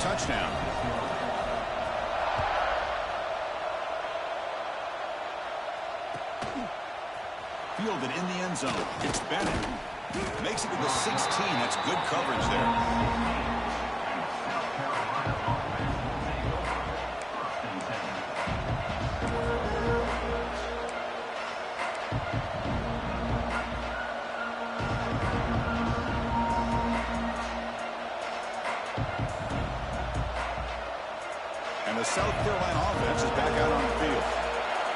touchdown. Fielded in the end zone. It's Bennett. Makes it to the 16. That's good coverage there. And the South Carolina offense is back out on the field.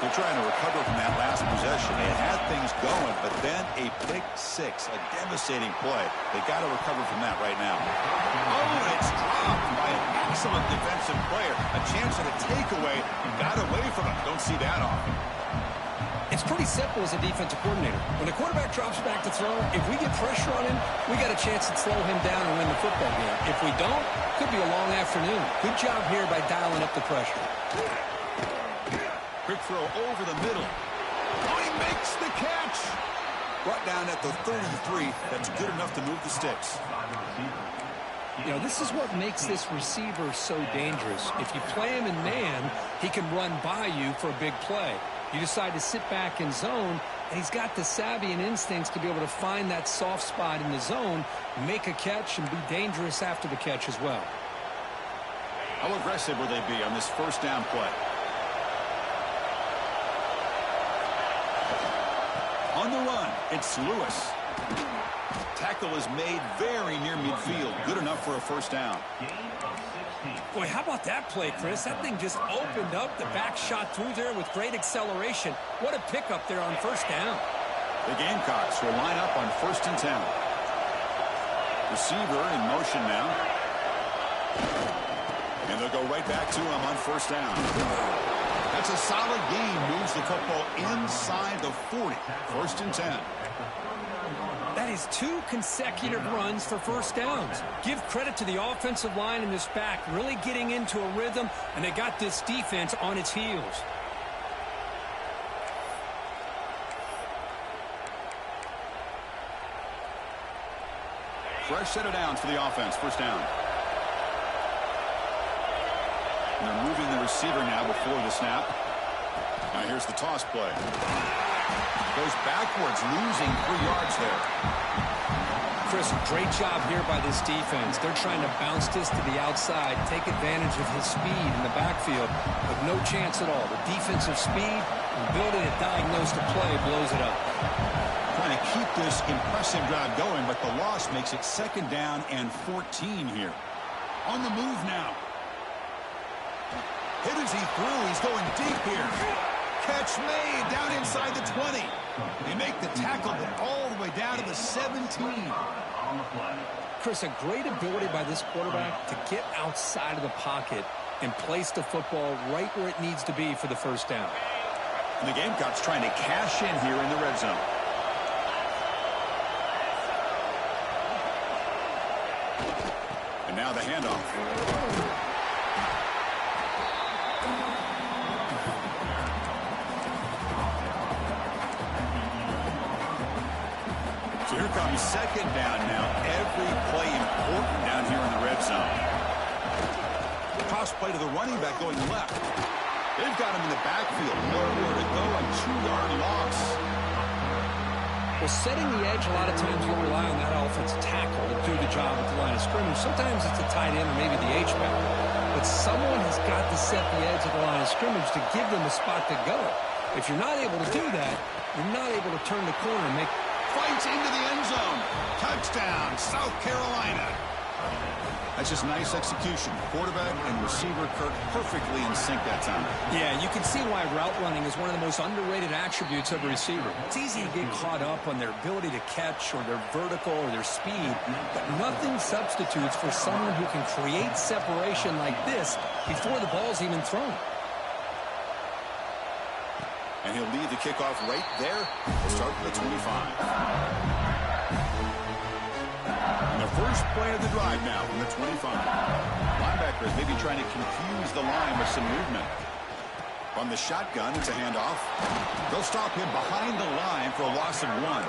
They're trying to recover from that last possession. They had things going, but then a pick six, a devastating play. They got to recover from that right now. Oh, it's dropped by an excellent defensive player. A chance at a takeaway. Got away from it. Don't see that often. It's pretty simple as a defensive coordinator. When the quarterback drops back to throw, if we get pressure on him, we got a chance to slow him down and win the football game. If we don't, could be a long afternoon. Good job here by dialing up the pressure. Quick throw over the middle. Oh, he makes the catch. Brought down at the 33. That's good enough to move the sticks. You know, this is what makes this receiver so dangerous. If you play him in man, he can run by you for a big play. You decide to sit back in zone, and he's got the savvy and instincts to be able to find that soft spot in the zone, make a catch, and be dangerous after the catch as well. How aggressive will they be on this first down play? On the run, it's Lewis. Tackle is made very near midfield. Good enough for a first down. Boy, how about that play, Chris? That thing just opened up. The back shot through there with great acceleration. What a pickup there on first down. The Gamecocks will line up on 1st and 10. Receiver in motion now. And they'll go right back to him on 1st down. That's a solid gain. Moves the football inside the 40. 1st and 10. That is 2 consecutive runs for first downs. Give credit to the offensive line in this back, really getting into a rhythm, and they got this defense on its heels. Fresh set of downs for the offense. 1st down. And they're moving the receiver now before the snap. Now here's the toss play. Goes backwards, losing 3 yards there. Chris, great job here by this defense. They're trying to bounce this to the outside, take advantage of his speed in the backfield, but no chance at all. The defensive speed and ability to diagnose the play blows it up. Trying to keep this impressive drive going, but the loss makes it 2nd down and 14 here. On the move now. Hit as he threw. He's going deep here. Catch made down inside the 20. They make the tackle all the way down to the 17. Chris, a great ability by this quarterback to get outside of the pocket and place the football right where it needs to be for the first down. And the Gamecocks trying to cash in here in the red zone. And now the handoff. So here comes 2nd down now. Every play important down here in the red zone. Toss play to the running back going left. They've got him in the backfield. Nowhere to go. A 2-yard loss. Well, setting the edge, a lot of times you'll rely on that offensive tackle to do the job at the line of scrimmage. Sometimes it's a tight end or maybe the H-back. But someone has got to set the edge of the line of scrimmage to give them a spot to go. If you're not able to do that, you're not able to turn the corner and make... Fights into the end zone. Touchdown, South Carolina. That's just nice execution. Quarterback and receiver Kirk perfectly in sync that time. Yeah, you can see why route running is one of the most underrated attributes of a receiver. It's easy to get caught up on their ability to catch or their vertical or their speed, but nothing substitutes for someone who can create separation like this before the ball's even thrown. And he'll leave the kickoff right there. We'll start with the 25. And the first play of the drive now from the 25. Linebackers maybe trying to confuse the line with some movement. From the shotgun, it's a handoff. They'll stop him behind the line for a loss of 1.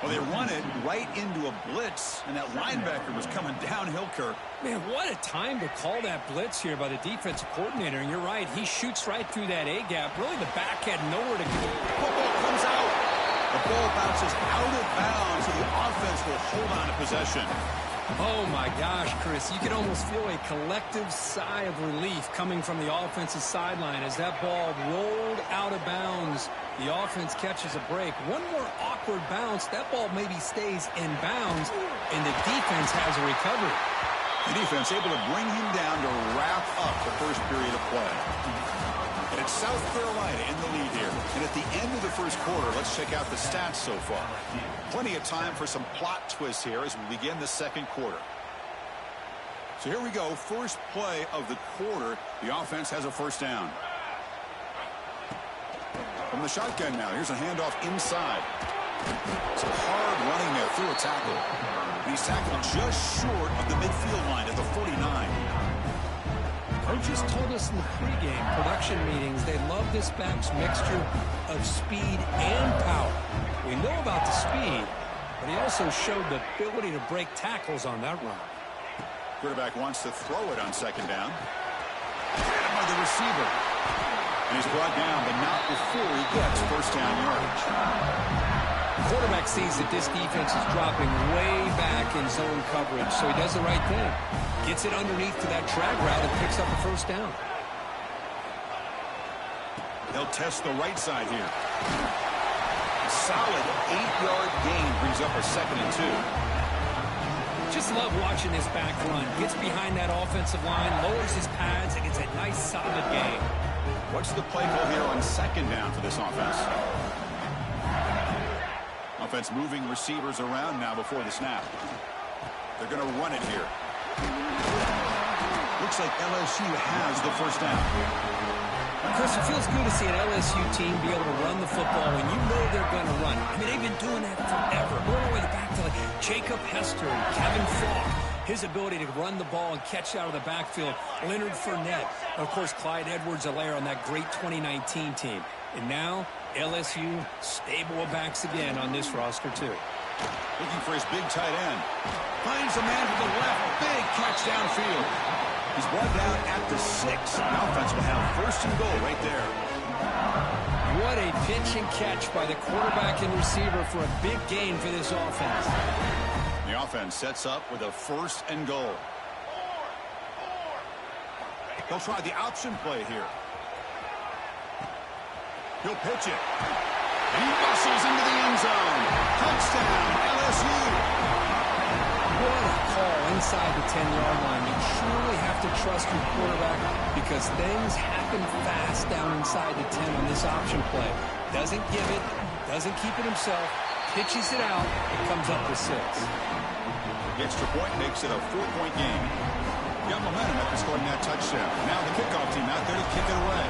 Well, they run it right into a blitz, and that linebacker was coming downhill, Kirk. Man, what a time to call that blitz here by the defensive coordinator. And you're right, he shoots right through that A-gap. Really, the back had nowhere to go. Football comes out. The ball bounces out of bounds, so the offense will hold on to possession. Oh, my gosh, Chris. You can almost feel a collective sigh of relief coming from the offensive sideline as that ball rolled out of bounds. The offense catches a break. One more awkward bounce. That ball maybe stays in bounds, and the defense has a recovery. The defense able to bring him down to wrap up the first period of play. And it's South Carolina in the lead here. And at the end of the first quarter, let's check out the stats so far. Plenty of time for some plot twists here as we begin the second quarter. So here we go. First play of the quarter. The offense has a first down. From the shotgun now. Here's a handoff inside. Some hard running there through a tackle. And he's tackled just short of the midfield line at the 49. Coaches told us in the pregame production meetings they love this back's mixture of speed and power. We know about the speed, but he also showed the ability to break tackles on that run. Quarterback wants to throw it on second down. Grabbed by the receiver. And he's brought down, but not before he gets first down yardage. The quarterback sees that this defense is dropping way back in zone coverage, so he does the right thing. Gets it underneath to that drag route and picks up a first down. They'll test the right side here. Solid 8-yard gain brings up a 2nd and 2. Just love watching this back run. Gets behind that offensive line, lowers his pads, and gets a nice solid gain. What's the play call here on second down for this offense? Offense moving receivers around now before the snap. They're going to run it here. Looks like LSU has the first down. Chris, it feels good to see an LSU team be able to run the football when you know they're going to run. I mean, they've been doing that forever. Going all the way back to like Jacob Hester and Kevin Falk. His ability to run the ball and catch out of the backfield. Leonard Fournette. And of course, Clyde Edwards-Helaire on that great 2019 team. And now, LSU stable of backs again on this roster, too. Looking for his big tight end. Finds a man to the left. Big catch downfield. He's brought down at the 6. The offense will have first and goal right there. What a pitch and catch by the quarterback and receiver for a big gain for this offense. The offense sets up with a first and goal. They'll try the option play here. He'll pitch it. And he muscles into the end zone. Touchdown, LSU. What a call inside the 10-yard line. You truly have to trust your quarterback because things happen fast down inside the 10 on this option play. Doesn't give it, doesn't keep it himself, pitches it out, and comes up with 6. The extra point makes it a 4-point game. Got momentum after scoring that touchdown. Now the kickoff team out there to kick it away.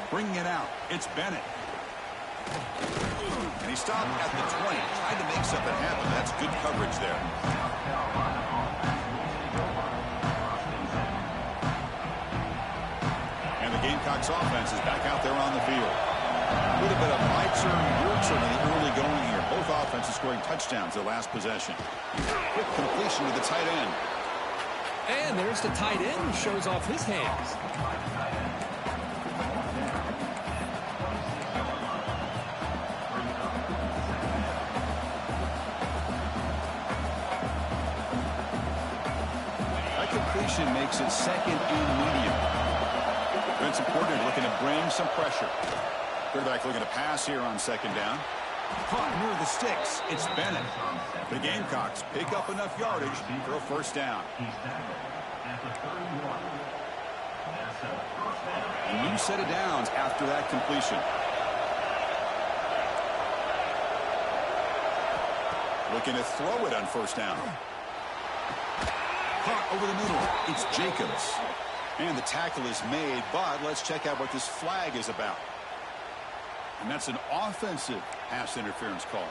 Bringing it out. It's Bennett. And he stopped at the 20. Tried to make something happen. That's good coverage there. And the Gamecocks offense is back out there on the field. A little bit of Meitzer and Wurtzer in the early going here. Both offenses scoring touchdowns their last possession. Quick completion to the tight end. And there's the tight end who shows off his hands. Makes it 2nd and medium. Defensive coordinator looking to bring some pressure. Quarterback looking to pass here on second down. Caught near the sticks. It's Bennett. The Gamecocks pick up enough yardage for a first down. A new set of downs after that completion. Looking to throw it on first down. Caught over the middle. It's Jacobs. And the tackle is made, but let's check out what this flag is about. And that's an offensive pass interference call.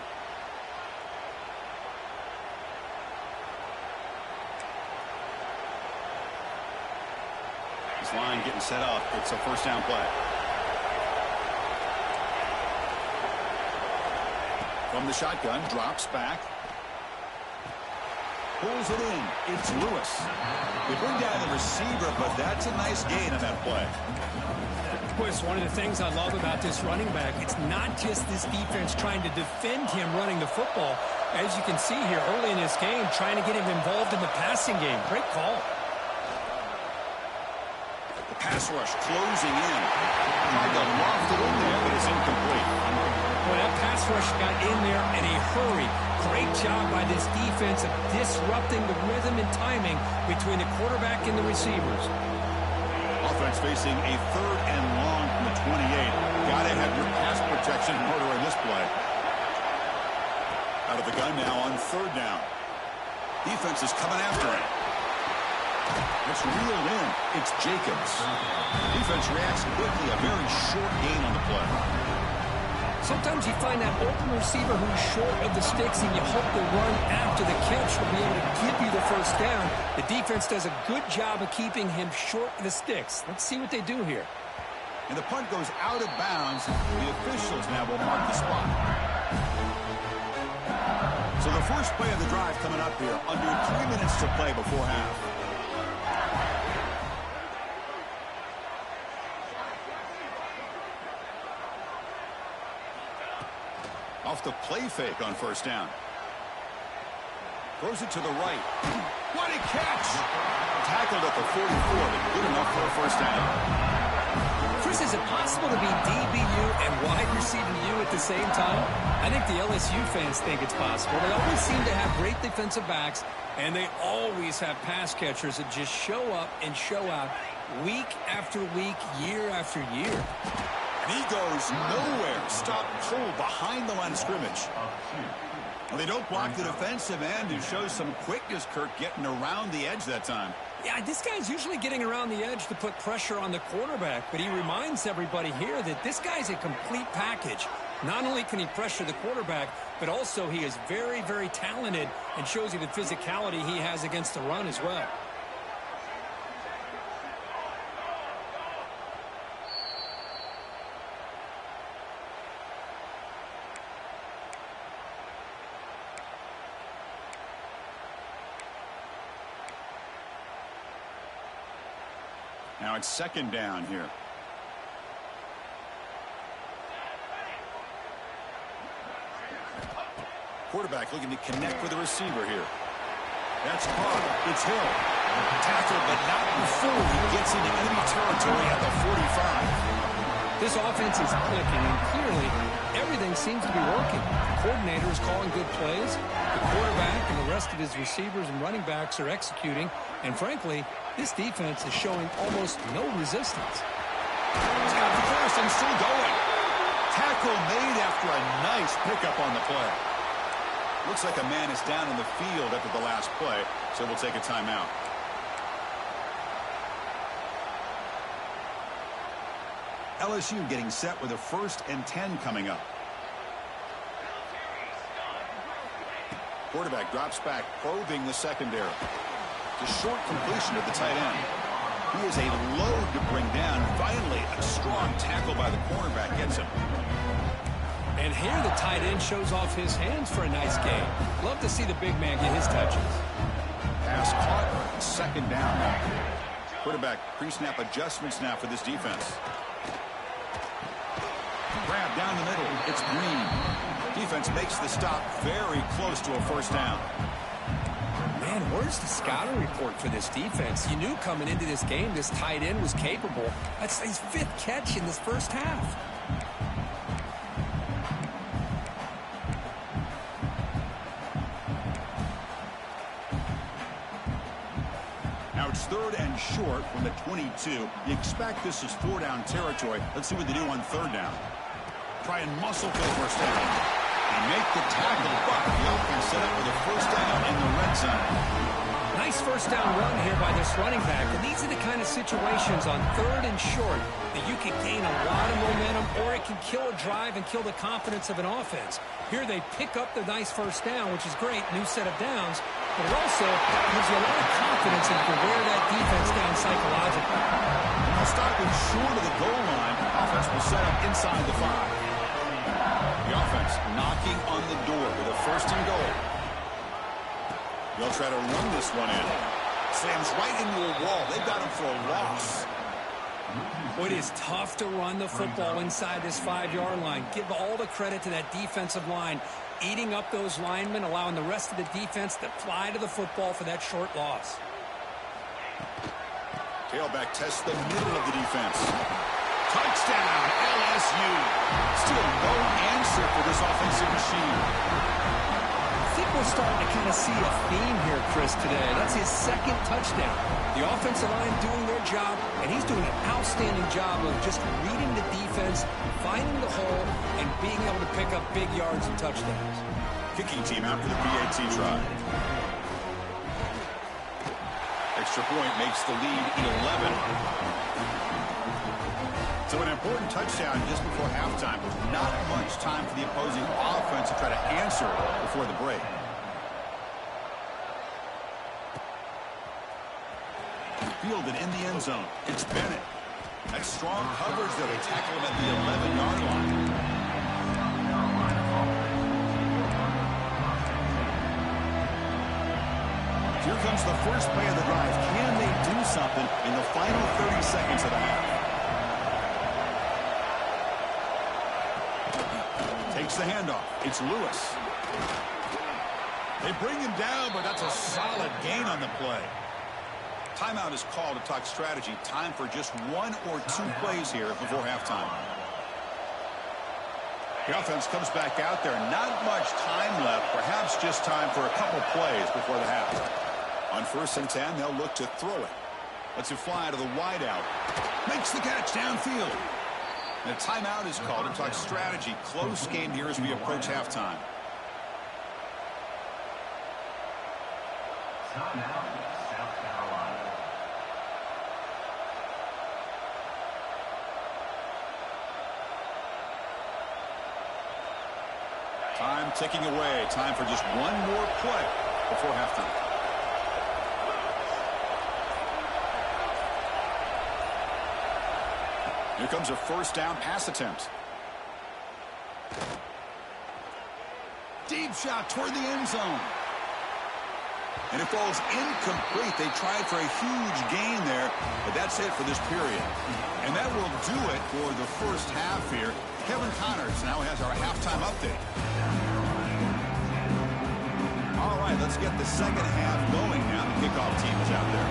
Defense line getting set up. It's a first down play. From the shotgun, drops back. Pulls it in. It's Lewis. They bring down the receiver, but that's a nice gain on that play. It's one of the things I love about this running back. It's not just this defense trying to defend him running the football. As you can see here early in this game, trying to get him involved in the passing game. Great call. The pass rush closing in. Tried to loft it in there, but it's incomplete. Well, that pass rush got in there in a hurry. Great job by this defense of disrupting the rhythm and timing between the quarterback and the receivers. Offense facing a 3rd and long from the 28. Got to have your pass protection in order in this play. Out of the gun now on 3rd down. Defense is coming after him. It's reeled in. It's Jacobs. Defense reacts quickly. A very short gain on the play. Sometimes you find that open receiver who's short of the sticks, and you hope the run after the catch will be able to give you the first down. The defense does a good job of keeping him short of the sticks. Let's see what they do here. And the punt goes out of bounds. The officials now will mark the spot. So the first play of the drive coming up here. Under 3 minutes to play before half. Off the play fake on first down. Throws it to the right. What a catch! Tackled at the 44, but good enough for a first down. Chris, is it possible to be DBU and wide receiving you at the same time? I think the LSU fans think it's possible. They always seem to have great defensive backs, and they always have pass catchers that just show up and show out week after week, year after year. And he goes nowhere. Stop cold behind the line of scrimmage. Well, they don't block the defensive end, who shows some quickness, Kirk, getting around the edge that time. Yeah, this guy's usually getting around the edge to put pressure on the quarterback, but he reminds everybody here that this guy's a complete package. Not only can he pressure the quarterback, but also he is very, very talented and shows you the physicality he has against the run as well. Now it's 2nd down here. Quarterback looking to connect with the receiver here. That's caught. It's Hill. Tackled, but not before he gets into enemy territory at the 45. This offense is clicking, and clearly everything seems to be working. The coordinator is calling good plays. The quarterback and the rest of his receivers and running backs are executing. And frankly, this defense is showing almost no resistance. He's got the first and still going. Tackle made after a nice pickup on the play. Looks like a man is down in the field after the last play, so we'll take a timeout. LSU getting set with a 1st and 10 coming up. Quarterback drops back, probing the secondary. The short completion of the tight end. He is a load to bring down. Finally, a strong tackle by the cornerback gets him. And here the tight end shows off his hands for a nice gain. Love to see the big man get his touches. Pass caught. 2nd down now. Quarterback pre-snap adjustments now for this defense. Grab down the middle. It's Green. Defense makes the stop very close to a first down. Man, where's the scouting report for this defense? You knew coming into this game this tight end was capable. That's his 5th catch in this first half. Now it's 3rd and short from the 22. You expect this is 4-down territory. Let's see what they do on 3rd down. Try and muscle for the first down. And make the tackle, but the offense set up with a first down in the red zone. Nice first down run here by this running back. And these are the kind of situations on 3rd and short that you can gain a lot of momentum, or it can kill a drive and kill the confidence of an offense. Here they pick up the nice first down, which is great, new set of downs, but it also gives you a lot of confidence that you can wear that defense down psychologically. Now stopping short of the goal line, offense will set up inside the 5. The offense knocking on the door with a 1st and goal. They'll try to run this one in. Slams right into a wall. They've got him for a loss. Well, it is tough to run the football inside this 5-yard line. Give all the credit to that defensive line, eating up those linemen, allowing the rest of the defense to fly to the football for that short loss. Tailback tests the middle of the defense. Touchdown, LSU. Still no answer for this offensive machine. I think we're starting to kind of see a theme here, Chris, today. That's his 2nd touchdown. The offensive line doing their job, and he's doing an outstanding job of just reading the defense, finding the hole, and being able to pick up big yards and touchdowns. Kicking team out for the PAT try. Extra point makes the lead 11. So an important touchdown just before halftime. Not much time for the opposing offense to try to answer before the break. Fielded in the end zone. It's Bennett. That's strong coverage there. They tackle him at the 11-yard line. Here comes the first play of the drive. Can they do something in the final 30 seconds of the half? Takes the handoff. It's Lewis. They bring him down, but that's a solid gain on the play. Timeout is called to talk strategy. Time for just 1 or 2 plays here before halftime. The offense comes back out there. Not much time left. Perhaps just time for a couple plays before the half. On 1st and 10, they'll look to throw it. Lets it fly to the wideout. Makes the catch downfield. And a timeout is called to talk strategy. Close game here as we approach halftime. Time ticking away. Time for just 1 more play before halftime. Here comes a 1st down pass attempt. Deep shot toward the end zone. And it falls incomplete. They tried for a huge gain there, but that's it for this period. And that will do it for the first half here. Kevin Connors now has our halftime update. All right, let's get the second half going now. The kickoff team is out there.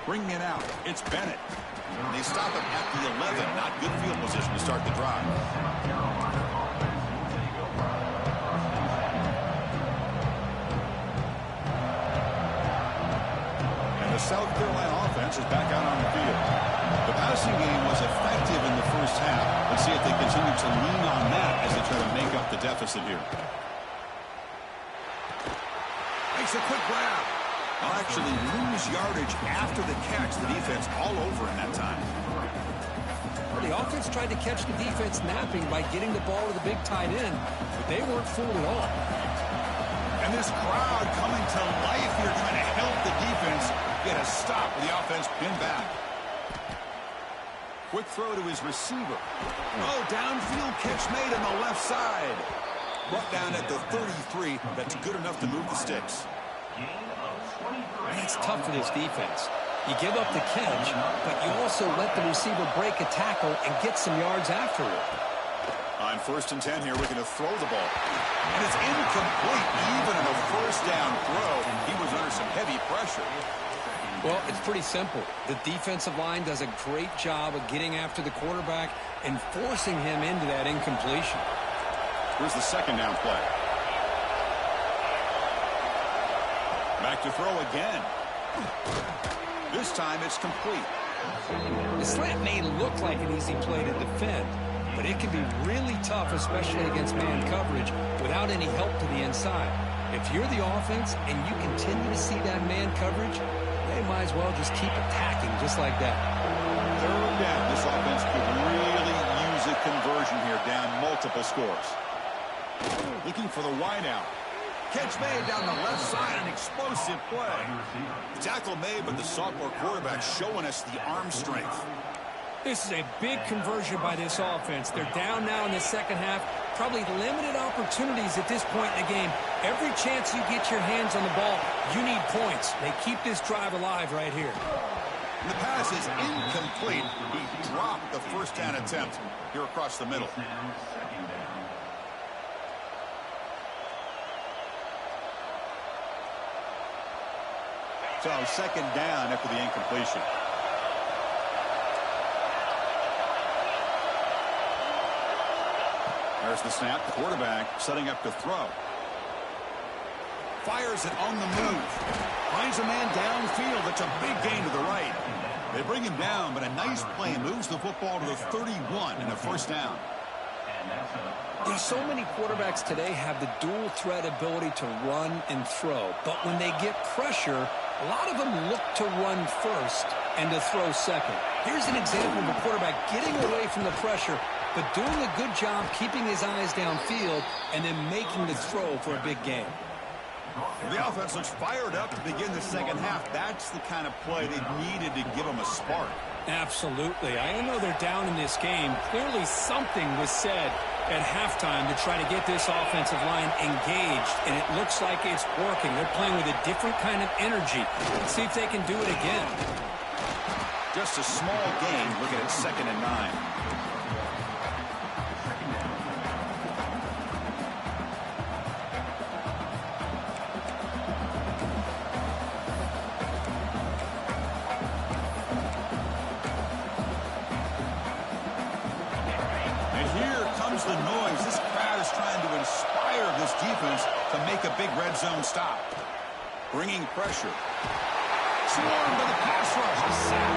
Bringing it out, it's Bennett. They stop him at the 11. Not good field position to start the drive. And the South Carolina offense is back out on the field. The passing game was effective in the first half. Let's see if they continue to lean on that as they try to make up the deficit here. Makes a quick grab. They'll actually lose yardage after the catch. The defense all over in that time. The offense tried to catch the defense napping by getting the ball to the big tight end, but they weren't fooled at all. And this crowd coming to life here, trying to help the defense get a stop with the offense pinned back. Quick throw to his receiver. Oh, downfield catch made on the left side. Brought down at the 33. That's good enough to move the sticks. It's tough for this defense. You give up the catch, but you also let the receiver break a tackle and get some yards after it. On 1st and 10 here, we're going to throw the ball. And it's incomplete. Even in a 1st down throw, he was under some heavy pressure. Well, it's pretty simple. The defensive line does a great job of getting after the quarterback and forcing him into that incompletion. Here's the 2nd down play. Back to throw again. This time it's complete. The slant may look like an easy play to defend, but it can be really tough, especially against man coverage, without any help to the inside. If you're the offense and you continue to see that man coverage, they might as well just keep attacking just like that. Third down. This offense could really use a conversion here, down multiple scores. Looking for the wideout. Catch made down the left side, an explosive play. Tackle made, but the sophomore quarterback showing us the arm strength. This is a big conversion by this offense. They're down now in the second half. Probably limited opportunities at this point in the game. Every chance you get your hands on the ball, you need points. They keep this drive alive right here. The pass is incomplete. He dropped the first down attempt here across the middle. So second down after the incompletion. There's the snap. Quarterback setting up to throw. Fires it on the move. Finds a man downfield. That's a big gain to the right. They bring him down, but a nice play moves the football to the 31 and a first down. There's so many quarterbacks today have the dual threat ability to run and throw. But when they get pressure, a lot of them look to run first and to throw second. Here's an example of a quarterback getting away from the pressure, but doing a good job keeping his eyes downfield and then making the throw for a big gain. The offense looks fired up to begin the second half. That's the kind of play they needed to give them a spark. Absolutely. I know they're down in this game. Clearly something was said at halftime to try to get this offensive line engaged, and it looks like it's working. They're playing with a different kind of energy. Let's see if they can do it again. Just a small gain. Looking at 2nd and 9. The noise. This crowd is trying to inspire this defense to make a big red zone stop. Bringing pressure. Swarmed by the pass rush. A sack.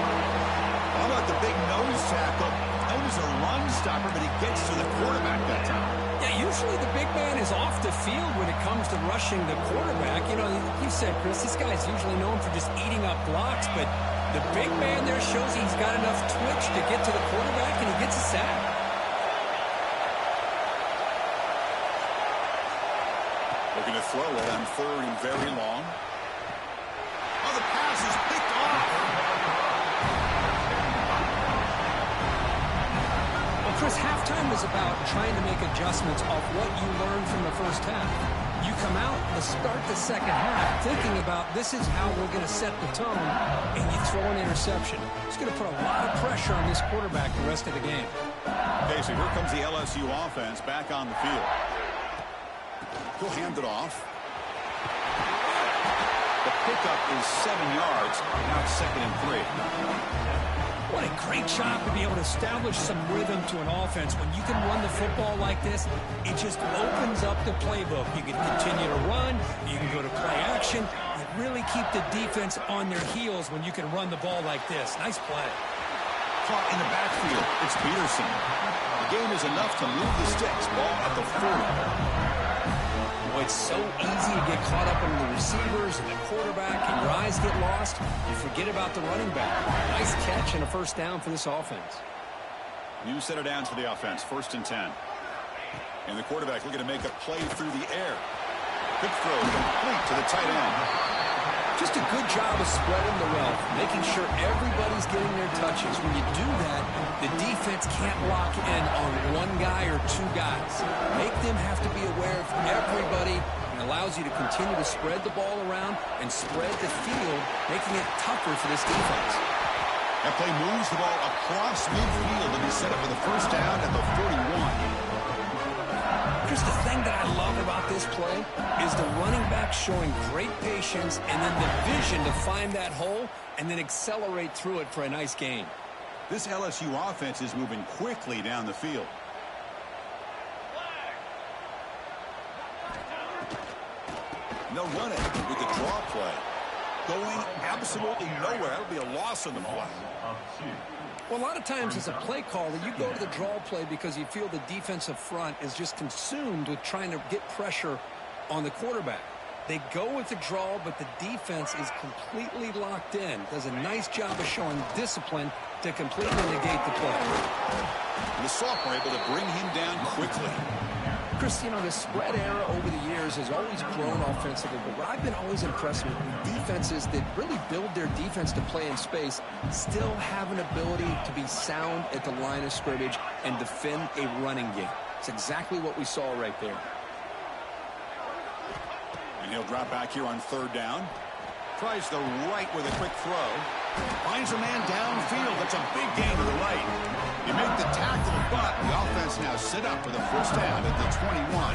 How about the big nose tackle? Known as a run stopper, but he gets to the quarterback that time. Yeah, usually the big man is off the field when it comes to rushing the quarterback. You know, you said, Chris, this guy's usually known for just eating up blocks, but the big man there shows he's got enough twitch to get to the quarterback, and he gets a sack. Looking to throw it on 3rd and very long. Oh, the pass is picked off. Well, Chris, halftime was about trying to make adjustments off what you learned from the first half. You come out to start the second half thinking about this is how we're going to set the tone, and you throw an interception. It's going to put a lot of pressure on this quarterback the rest of the game. Okay, so here comes the LSU offense back on the field. He'll hand it off. The pickup is 7 yards. Now it's 2nd and 3. What a great job to be able to establish some rhythm to an offense. When you can run the football like this, it just opens up the playbook. You can continue to run. You can go to play action. You really keep the defense on their heels when you can run the ball like this. Nice play. Caught in the backfield. It's Peterson. The game is enough to move the sticks. Ball at the 40. It's so easy to get caught up in the receivers and the quarterback, and your eyes get lost. You forget about the running back. Nice catch and a first down for this offense. New set of downs for the offense. 1st and 10. And the quarterback looking to make a play through the air. Good throw, complete to the tight end. Just a good job of spreading the wealth, making sure everybody's getting their touches. When you do that, the defense can't lock in on one guy or 2 guys. Make them have to be aware of everybody, and allows you to continue to spread the ball around and spread the field, making it tougher for this defense. That play moves the ball across midfield and is set up for the first down at the 41. Chris, the thing that I love about this play is the running back showing great patience and then the vision to find that hole and then accelerate through it for a nice gain. This LSU offense is moving quickly down the field. They'll run it with the draw play. going absolutely nowhere. That'll be a loss on the play. Well, a lot of times as a play caller, you go to the draw play because you feel the defensive front is just consumed with trying to get pressure on the quarterback. They go with the draw, but the defense is completely locked in. Does a nice job of showing discipline to completely negate the play. And the sophomore able to bring him down quickly. Chris, you know, the spread era over the years has always grown offensively, but what I've been always impressed with defenses that really build their defense to play in space still have an ability to be sound at the line of scrimmage and defend a running game. It's exactly what we saw right there. And he'll drop back here on third down. Tries the right with a quick throw. Finds a man downfield. That's a big gain to the right. You make the tackle, but the offense now sit up for the first down at the 21.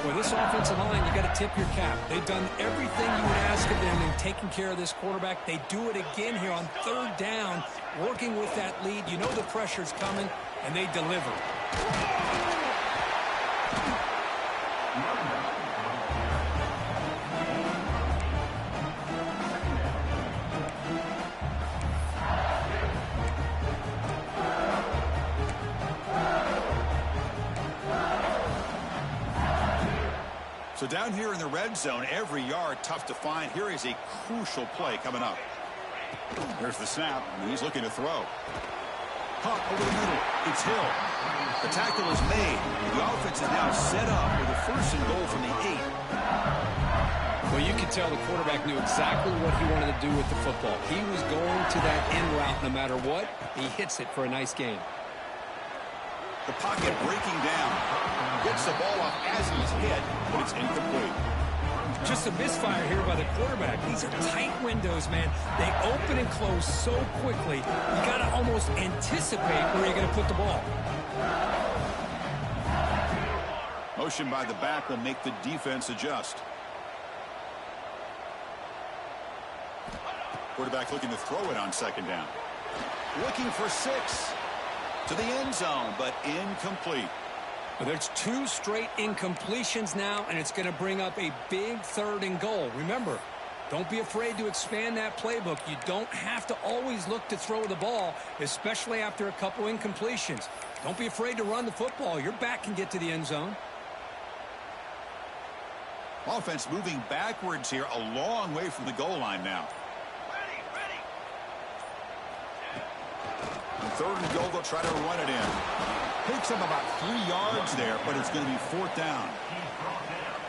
Well, this offensive line, you got to tip your cap. They've done everything you would ask of them in taking care of this quarterback. They do it again here on third down, working with that lead. You know the pressure's coming, and they deliver. So down here in the red zone, every yard tough to find. Here is a crucial play coming up. Here's the snap, and he's looking to throw. Caught over the middle. It's Hill. The tackle is made. The offense is now set up with a first and goal from the 8. Well, you could tell the quarterback knew exactly what he wanted to do with the football. He was going to that end route no matter what. He hits it for a nice gain. The pocket breaking down. Gets the ball off as he's hit, but it's incomplete. Just a misfire here by the quarterback. These are tight windows, man. They open and close so quickly. You got to almost anticipate where you're going to put the ball. Motion by the back will make the defense adjust. Quarterback looking to throw it on second down. Looking for 6. To the end zone, but incomplete. Well, there's 2 straight incompletions now, and it's going to bring up a big third and goal. Remember, don't be afraid to expand that playbook. You don't have to always look to throw the ball, especially after a couple incompletions. Don't be afraid to run the football. Your back can get to the end zone. Offense moving backwards here, a long way from the goal line now. Third and goal, they'll try to run it in. Picks up about 3 yards there, but it's going to be fourth down.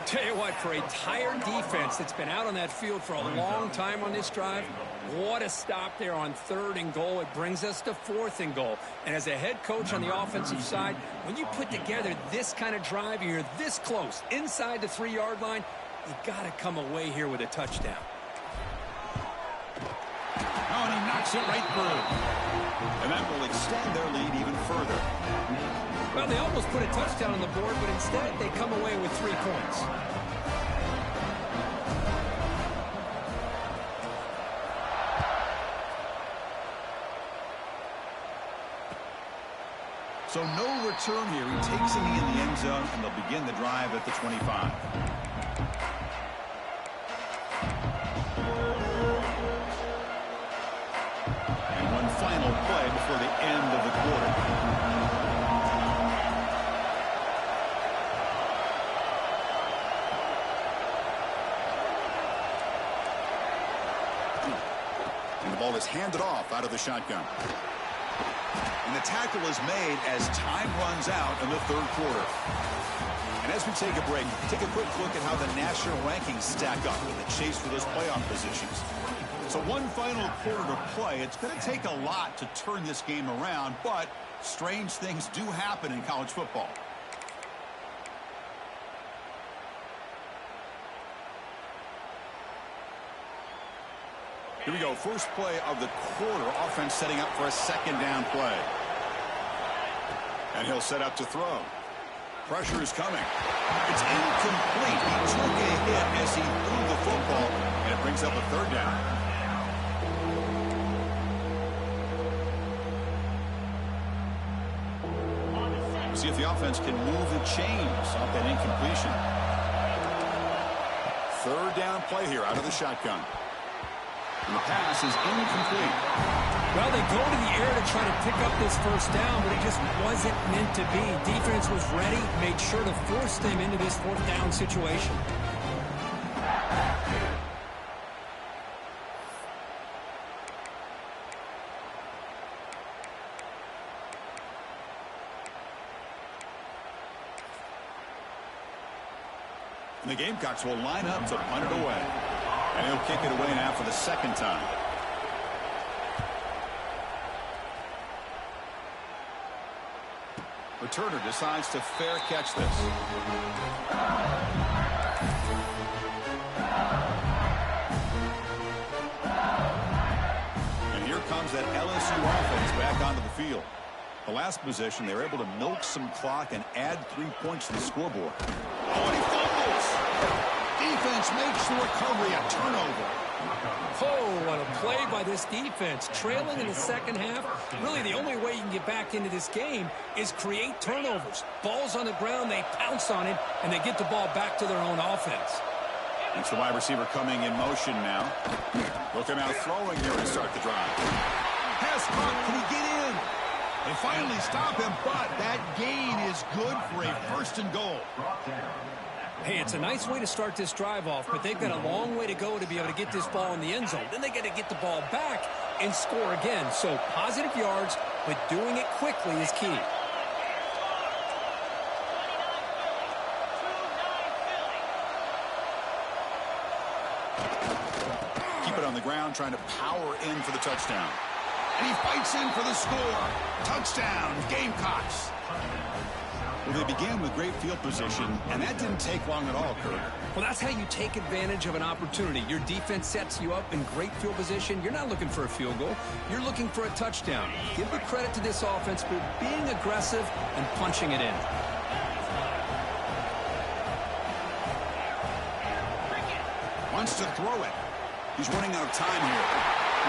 Tell you what, for a tired defense that's been out on that field for a long time on this drive, what a stop there on third and goal. It brings us to fourth and goal. And as a head coach on the offensive side, when you put together this kind of drive, you're this close inside the 3-yard line, you got to come away here with a touchdown. Oh, and he knocks it right through. And that will extend their lead even further. Well, they almost put a touchdown on the board, but instead they come away with 3 points. So no return here. He takes him in the end zone, and they'll begin the drive at the 25. Final play before the end of the quarter. And the ball is handed off out of the shotgun. And the tackle is made as time runs out in the third quarter. And as we take a break, take a quick look at how the national rankings stack up in the chase for those playoff positions. So one final quarter to play. It's going to take a lot to turn this game around, but strange things do happen in college football. Here we go. First play of the quarter. Offense setting up for a second down play. And he'll set up to throw. Pressure is coming. It's incomplete. He took a hit as he threw the football, and it brings up a third down. See if the offense can move the chains off that incompletion. Third down play here out of the shotgun. And the pass is incomplete. Well, they go to the air to try to pick up this first down, but it just wasn't meant to be. Defense was ready, made sure to force them into this fourth down situation. And the Gamecocks will line up to punt it away. And he'll kick it away now for the second time. Returner decides to fair catch this. And here comes that LSU offense back onto the field. The last possession, they were able to milk some clock and add 3 points to the scoreboard. Oh, and he fumbles! Defense makes the recovery, a turnover. Oh, what a play by this defense. Trailing in the second half, really the only way you can get back into this game is create turnovers. Ball's on the ground, they pounce on it, and they get the ball back to their own offense. It's the wide receiver coming in motion now. Look him out throwing here to start the drive. Pass caught, can he get in? They finally stop him, but that gain is good for a first and goal. Hey, it's a nice way to start this drive off, but they've got a long way to go to be able to get this ball in the end zone. Then they got to get the ball back and score again. So positive yards, but doing it quickly is key. Keep it on the ground, trying to power in for the touchdown. And he fights in for the score. Touchdown, Gamecocks. Well, they began with great field position, and that didn't take long at all, Kurt. Well, that's how you take advantage of an opportunity. Your defense sets you up in great field position. You're not looking for a field goal. You're looking for a touchdown. Give the credit to this offense for being aggressive and punching it in. Wants to throw it. He's running out of time here.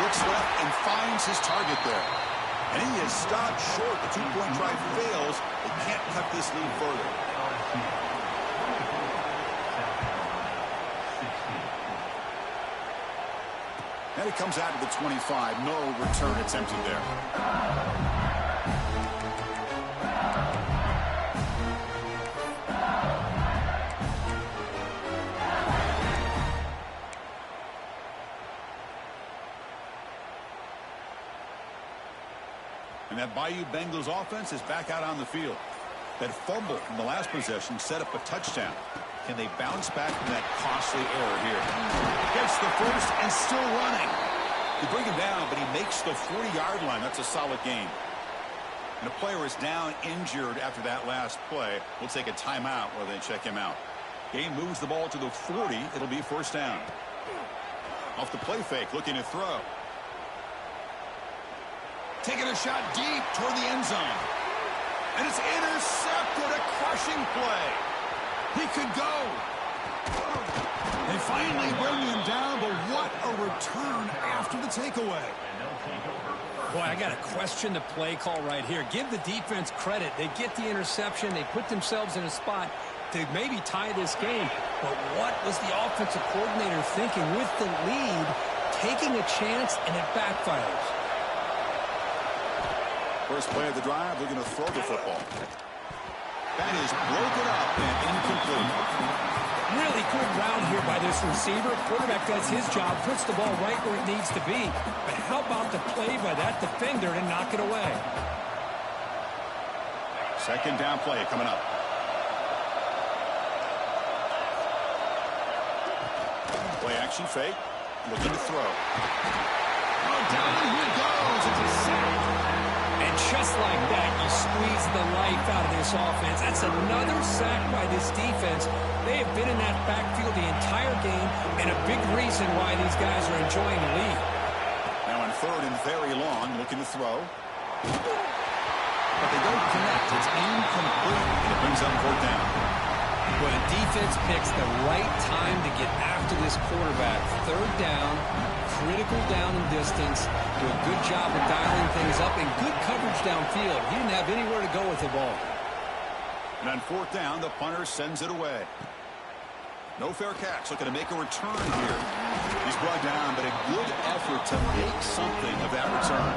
Looks left and finds his target there. And he is stopped short. The two-point try fails. They can't cut this lead further. And it comes out to the 25. No return attempted there. And that Bayou Bengals offense is back out on the field. That fumble from the last possession set up a touchdown. Can they bounce back from that costly error here? Gets the first and still running. They bring him down, but he makes the 40-yard line. That's a solid gain. And the player is down injured after that last play. We'll take a timeout while they check him out. Game moves the ball to the 40. It'll be first down. Off the play fake, looking to throw. Taking a shot deep toward the end zone. And it's intercepted, a crushing play. He could go. They finally bring him down, but what a return after the takeaway. Boy, I got to question the play call right here. Give the defense credit. They get the interception. They put themselves in a spot to maybe tie this game. But what was the offensive coordinator thinking with the lead, taking a chance, and it backfires? First play of the drive, they're going to throw the football. That is broken up and incomplete. Really good route here by this receiver. Quarterback does his job, puts the ball right where it needs to be. But how about the play by that defender to knock it away? Second down play coming up. Play action fake. Looking to throw. Oh, down he goes. It's a sack. And just like that, you squeeze the life out of this offense. That's another sack by this defense. They have been in that backfield the entire game, and a big reason why these guys are enjoying the lead. Now on third and very long, looking to throw. But they don't connect. It's incomplete, and it brings up fourth down. Well, the defense picks the right time to get after this quarterback. Third down, critical down and distance. Do a good job of dialing things up and good coverage downfield. He didn't have anywhere to go with the ball. And on fourth down, the punter sends it away. No fair catch. Looking to make a return here. He's brought down, but a good effort to make something of that return.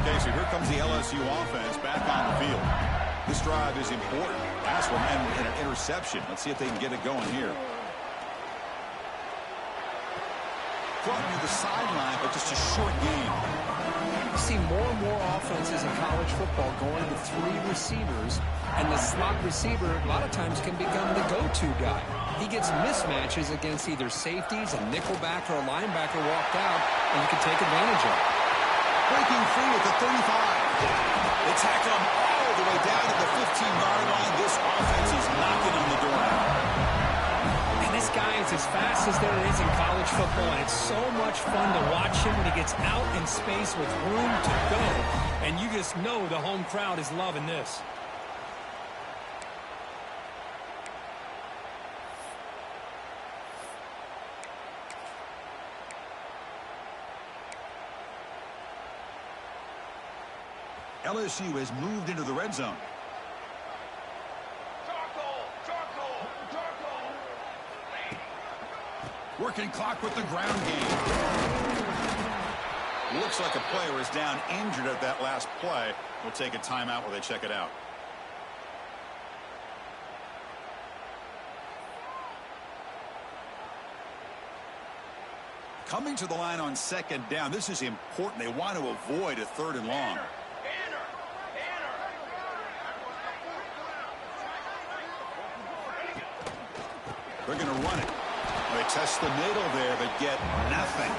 Okay, so here comes the LSU offense back on the field. This drive is important. Last one and an interception. Let's see if they can get it going here. Brought near the sideline, but just a short game. You see more and more offenses in college football going to 3 receivers, and the slot receiver a lot of times can become the go-to guy. He gets mismatches against either safeties, a nickelback, or a linebacker walked out, and you can take advantage of it. Breaking free at the 35. They tackle him all the way down to the 15-yard line. This offense is knocking on the door now. And this guy is as fast as there is in college football, and it's so much fun to watch him when he gets out in space with room to go. And you just know the home crowd is loving this. LSU has moved into the red zone. Working clock with the ground game. Looks like a player is down injured at that last play. We'll take a timeout while they check it out. Coming to the line on second down. This is important. They want to avoid a 3rd and long. They're going to run it. They test the middle there, but get nothing.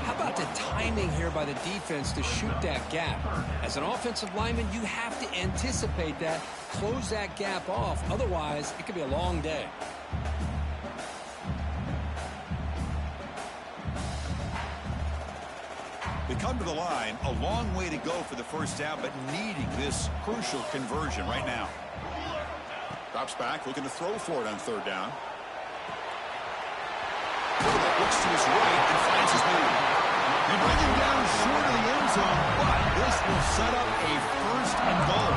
How about the timing here by the defense to shoot that gap? As an offensive lineman, you have to anticipate that, close that gap off. Otherwise, it could be a long day. They come to the line, a long way to go for the first down, but needing this crucial conversion right now. Drops back, looking to throw for it on 3rd down. Looks to his right and finds his man. They bring him down short of the end zone, but this will set up a 1st and goal.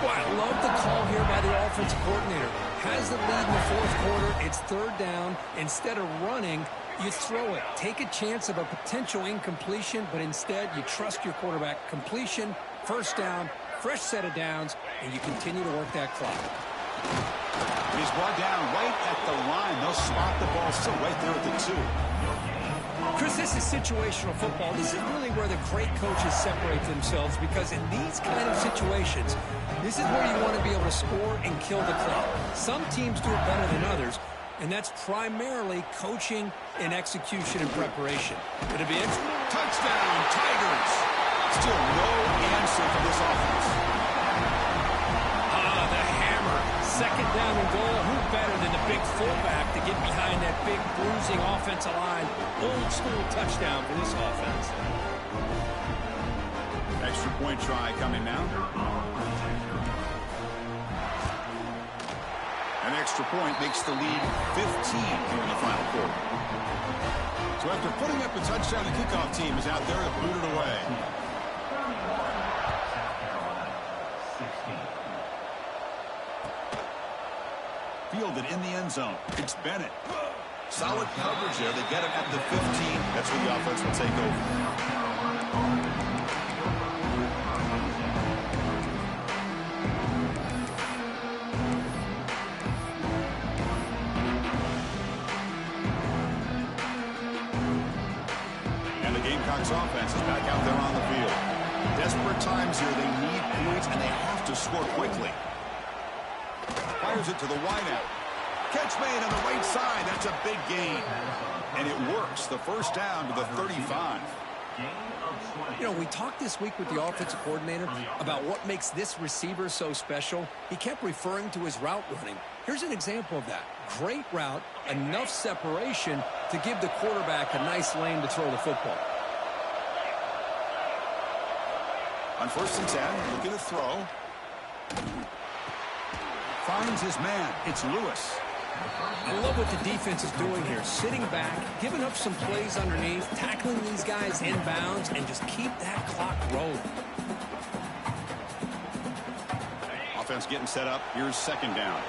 Boy, I love the call here by the offensive coordinator. Has the lead in the 4th quarter. It's 3rd down. Instead of running, you throw it. Take a chance of a potential incompletion, but instead you trust your quarterback. Completion, 1st down, fresh set of downs, and you continue to work that clock. He's brought down right at the line. They'll spot the ball still right there at the 2. Chris, this is situational football. This is really where the great coaches separate themselves, because in these kind of situations, this is where you want to be able to score and kill the clock. Some teams do it better than others, and that's primarily coaching and execution and preparation. It'll be touchdown, Tigers. Still no answer for this offense. The hammer. 2nd down and goal. Who better than the big fullback to get behind that big bruising offensive line? Old school touchdown for this offense. Extra point try coming now. An extra point makes the lead 15 here in the final quarter. So after putting up a touchdown, the kickoff team is out there to boot it away. Fielded in the end zone. It's Bennett. Solid coverage there. They get him at the 15. That's where the offense will take over. And the Gamecocks offense is back out there on the field. Desperate times here. They need points, and they have to score quickly. Fires it to the wideout. Catch made on the right side. That's a big gain. And it works. The 1st down to the 35. You know, we talked this week with the offensive coordinator about what makes this receiver so special. He kept referring to his route running. Here's an example of that. Great route, enough separation to give the quarterback a nice lane to throw the football. On 1st and 10, looking to throw. Finds his man. It's Lewis. I love what the defense is doing here. Sitting back, giving up some plays underneath, tackling these guys inbounds, and just keep that clock rolling. Offense getting set up. Here's 2nd down.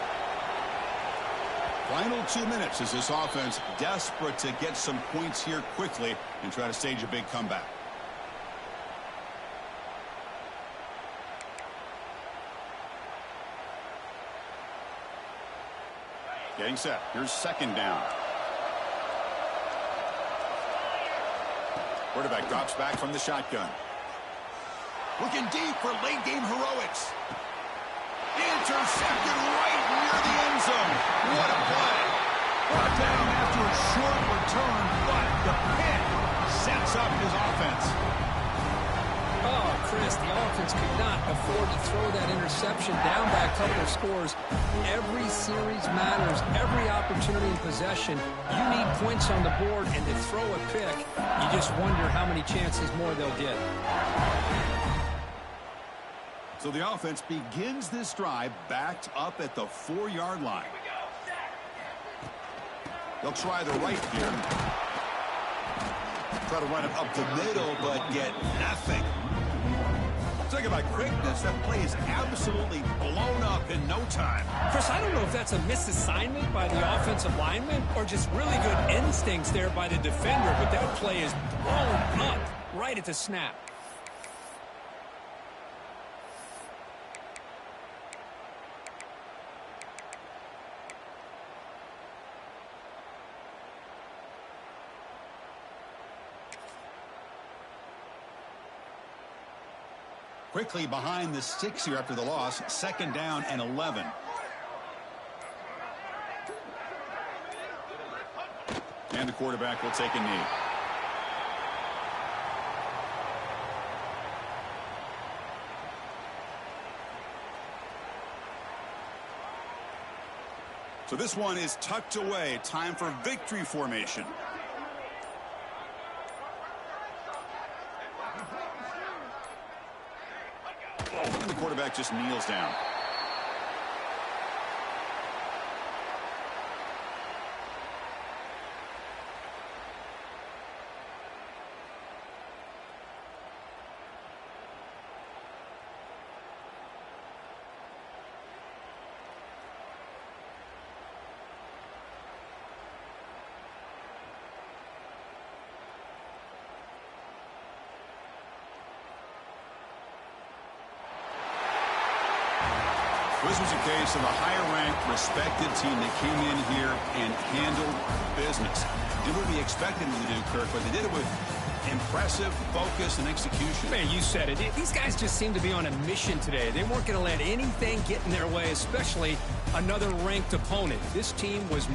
Final 2 minutes as this offense desperate to get some points here quickly and try to stage a big comeback. Getting set. Here's second down. Quarterback drops back from the shotgun. Looking deep for late game heroics. Intercepted right near the end zone. What a play. Brought down after a short return, but the pick sets up his offense. Oh, Chris, the offense could not afford to throw that interception down by a couple of scores. Every series matters. Every opportunity in possession. You need points on the board, and to throw a pick, you just wonder how many chances more they'll get. So the offense begins this drive backed up at the 4-yard line. They'll try the right here. Try to run it up the middle, but get nothing. Talk about quickness. That play is absolutely blown up in no time. Chris, I don't know if that's a misassignment by the offensive lineman or just really good instincts there by the defender, but that play is blown up right at the snap. Quickly behind the 6 here after the loss. Second down and 11. And the quarterback will take a knee. So this one is tucked away. Time for victory formation. And the quarterback just kneels down. This was a case of a higher-ranked, respected team that came in here and handled business. Did what we expected them to do, Kirk, but they did it with impressive focus and execution. Man, you said it. These guys just seem to be on a mission today. They weren't going to let anything get in their way, especially another ranked opponent. This team was